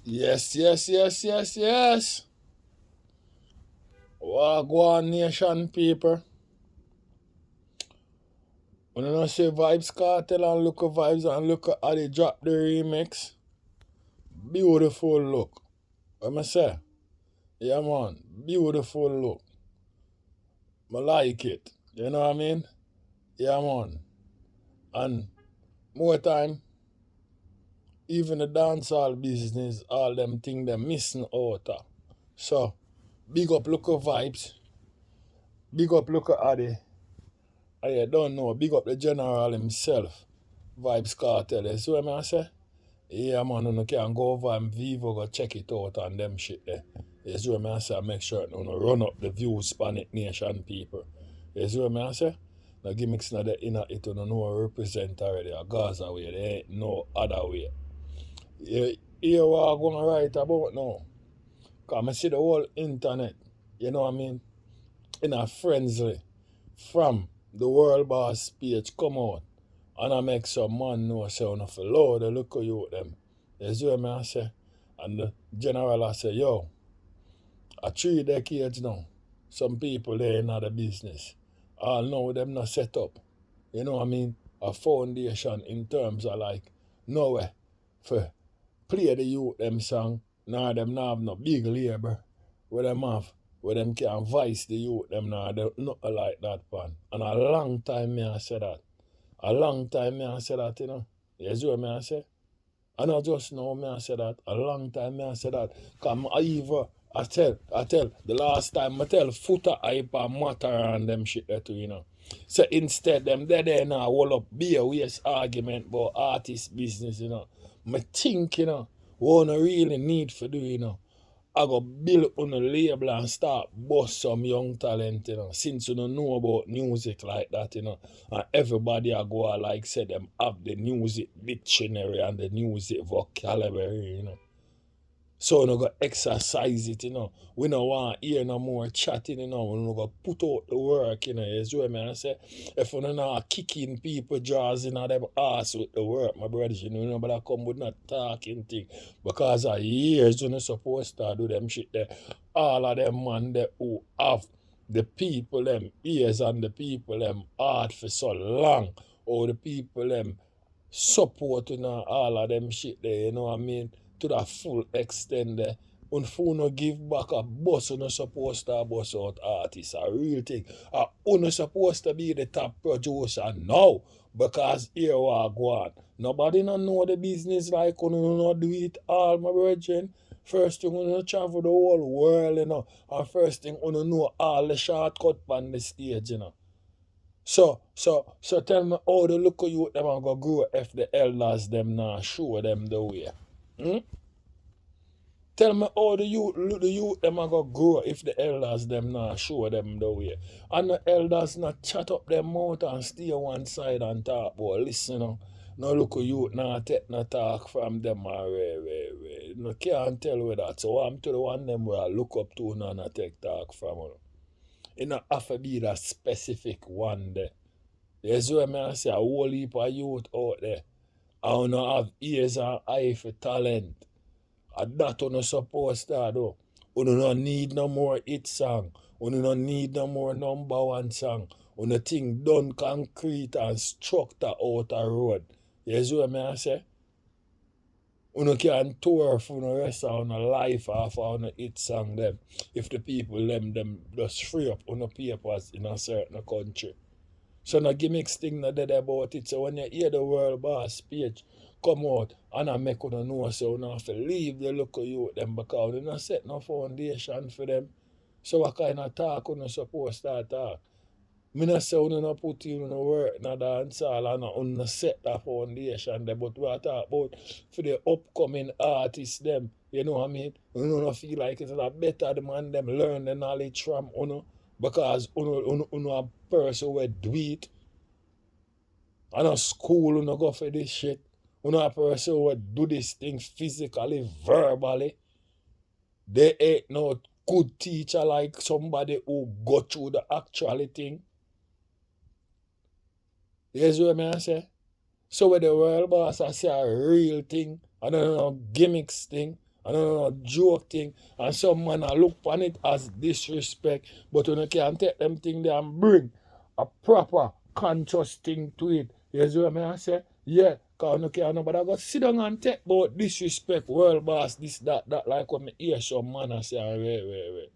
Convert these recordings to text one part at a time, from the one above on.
Yes. Wagwan Nation people. When you say Vybz Cartel and look at Vybz and look at how they drop the remix, beautiful look. What I say? Yeah man, beautiful look. I like it. You know what I mean? Yeah man. And more time, even the dancehall business, all them things they missing out of. So, big up look at Vybz. Big up look at Addy. I don't know, big up the general himself, Vybz Cartel. You see what I say? Yeah, man, you can go over and Vivo, go check it out and them shit there. You see what I say? Make sure you run up the views, Hispanic Nation people. You see what I say? The gimmicks not the inner it, you know represent already. A Gaza way, there ain't no other way. You hear what I'm going to write about now? Because I see the whole internet, you know what I mean? In a frenzy from the world boss page come out and I make some man know say on the Lord they look at you them. You see what I say? And the general I say, yo, a 3 decades now, some people they in the business. All know them not set up. You know what I mean? A foundation in terms of like nowhere for play the youth them song, nor them not have no big labor where them have, where them can voice the youth them now, they nothing like that pan. And a long time me I say that. A long time me I say that, you know. You see what me I say? I not just know me I say that. A long time me I say that. Cause I tell, the last time I tell footer hype and matter and them shit there too, you know. So instead them there now hold up be a waste argument about artist business, you know. I think, you know, what I really need for do, you know. I go build on a label and start bust some young talent, you know, since you don't know about music like that, you know. And everybody I go like say them have the music dictionary and the music vocabulary, you know. So we no go exercise it, you know. We no want to hear no more chatting, you know. We no go put out the work, you know. You see what I say? If we no not kicking people jaws in them ass with the work, my brothers, you know, nobody come with not talking thing. Because of years you no supposed to do them shit there. All of them man there who have the people them ears and the people them heart for so long. Or the people them support, you know, all of them shit there, you know what I mean? To the full extent there. When phone no give back a bus, you no supposed to bus out artists. A real thing. You no supposed to be the top producer now. Because here we are going. Nobody no know the business like you no do it all, my brethren. First thing you travel the whole world, you know. And first thing you know all the shortcut on the stage, you know. So tell me how the look of you them are gonna grow if the elders them now show them the way. Hmm? Tell me how the youth them are gonna grow if the elders them now show them the way. And the elders not chat up their mouth and stay one side and talk about listen now. No look at you now take no talk from them or no can't tell with that. So I'm to the one them where I look up to now and take talk from you. It not have to be that specific one there. There's where I say a whole heap of youth out there. I don't have ears and eye for talent. And that you not supposed to do. You don't need no more hit song. You don't need no more number one song. You no think done concrete and structure out a road. You see what I say? You can tour for the rest of your life off of hit song them. If the people them just free up on the papers in a certain country. So no gimmicks thing not dead about it. So when you hear the world boss speech come out and I make you know so you have to leave the local youth them because you not set no foundation for them. So what kind of talk you supposed to talk? Me not say you not put in no work in a dance hall and you set that foundation there, but we are talk about for the upcoming artists them. You know what I mean? You don't feel like it's a better the man them learn the knowledge from because a person will do it. And a school you go for this shit. A person will do this thing physically, verbally. They ain't no good teacher like somebody who go through the actual thing. You see what I say? So with the world boss I say a real thing, I don't know gimmicks thing, I don't know, joke thing. And some man I look on it as disrespect. But you can take them thing there and bring a proper conscious thing to it. You see what I say? Yeah, because you can't nobody go sit down and take about disrespect, world boss, this, that, like when I hear some man I say, wait.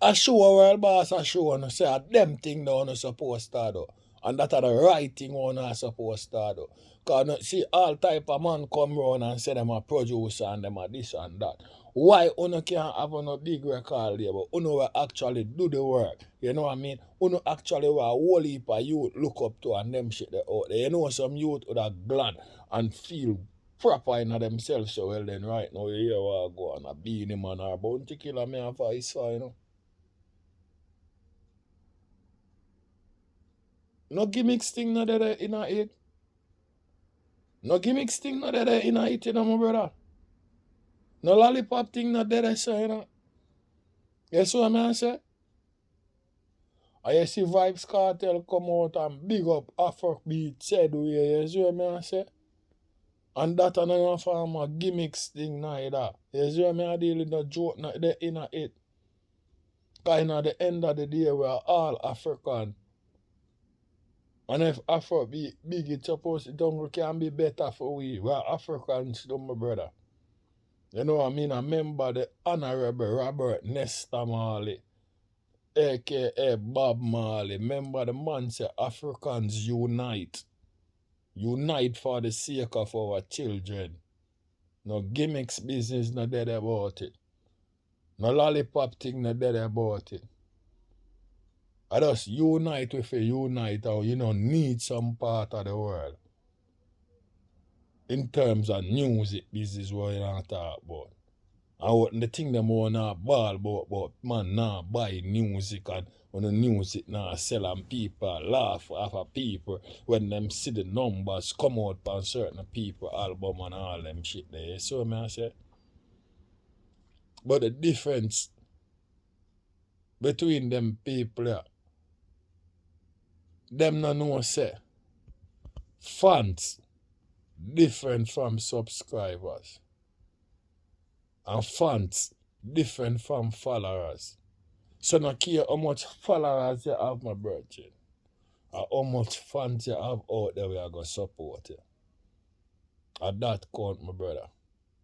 I show a world boss, I show and say them thing that you're supposed to do. And that are the right thing you're not supposed to do. Because see all type of man come round and say them a producer and them a this and that. Why you can't have a big record label? You will actually do the work. You know what I mean? You actually will a whole heap of youth look up to and them shit they out there. You know some youth would have glad and feel proper in themselves. So well then right now you hear what go on a Beenie man or Bounty Killer me and Vice, you know. No gimmicks thing not there in a it. No gimmicks thing not there in a it, you know, my brother. No lollipop thing not there, so, you know. You see what I say? And you see Vybz Kartel come out and big up Afrobeat said way, you see what I say? And that another form of gimmicks thing neither. You see what I deal with the joke not there in a it. Because at the end of the day we are all African. And if Afro be big, it's supposed to can be better for we. We're Africans, my brother. You know what I mean? I remember the Honorable Robert Nesta Marley, a.k.a. Bob Marley. Remember the man said Africans unite. Unite for the sake of our children. No gimmicks business not dead about it. No lollipop thing not dead about it. I just unite with a unite or you know need some part of the world. In terms of music business what you don't talk about. And what the thing them want to ball about man now buy music and when the music now sell and people laugh after people when them see the numbers come out on certain people album and all them shit there. So I say. But the difference between them people them no know say fans different from subscribers. And fans different from followers. So no care how much followers you have, my brother, or how much fans you have out there we are going to support you. At that count, my brother.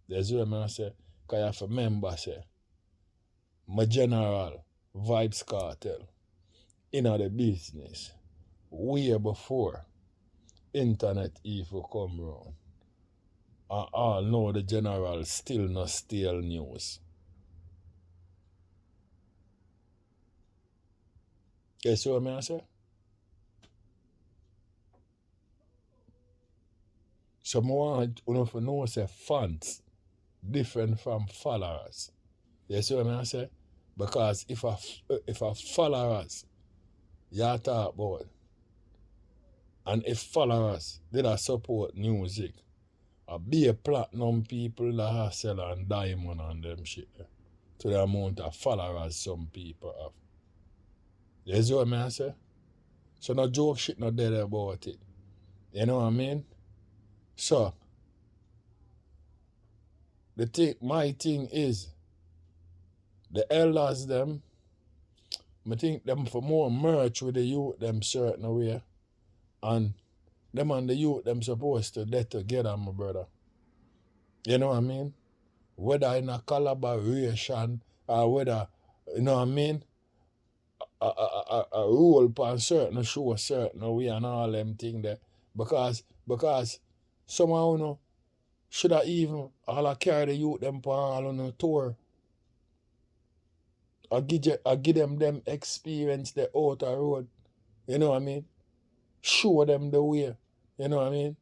There's what I say, because you have to remember, say, my general, Vybz Kartel, in the business, way before internet even come around. And all know the general still not steal news. You see what I say? So I want you to know say fans different from followers. You see what I say? Because if a followers you talk about and if followers did a support music, be a platinum people that are selling diamond and them shit to the amount of followers some people have. You see what I say? So no joke shit not dead about it. You know what I mean? So my thing is the elders them, I think them for more merch with the youth them certain way. And them and the youth them supposed to get together, my brother. You know what I mean? Whether in a collaboration or whether, you know what I mean, a role upon certain show certain way and all them thing there. Because somehow you know, should I even all carry the youth them on a tour. I give them experience the outer road. You know what I mean? Show them the way. You know what I mean?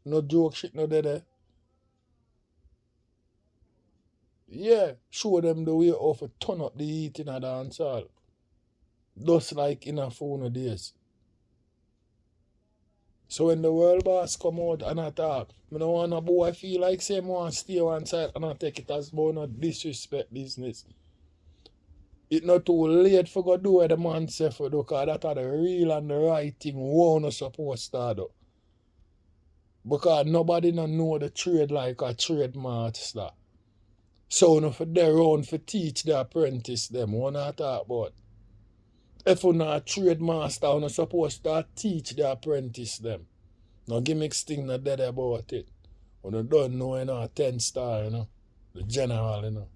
No joke shit no there. Yeah, show them the way how to turn up the heat in a dance hall. Just like in a phone days. So when the world boss come out and attack, I don't want a boy feel like same one stay one side and I take it as more not disrespect business. It's not too late for go do what the man say for do, because that are the real and the right thing one supposed to do. Because nobody no know the trade like a trade master. So no for their own for teach the apprentice them. What I talk about? If you not a trade master, you're supposed to teach the apprentice them. No gimmicks thing not dead about it. When you don't know, 10 star, the general,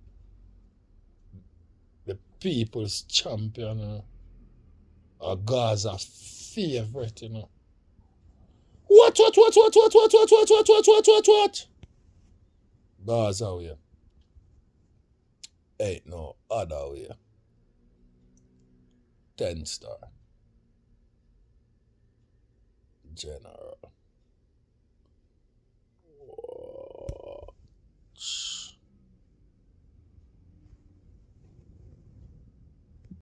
the people's champion, or Gaza favorite, What? Gaza way. Ain't no other way. 10 star. General.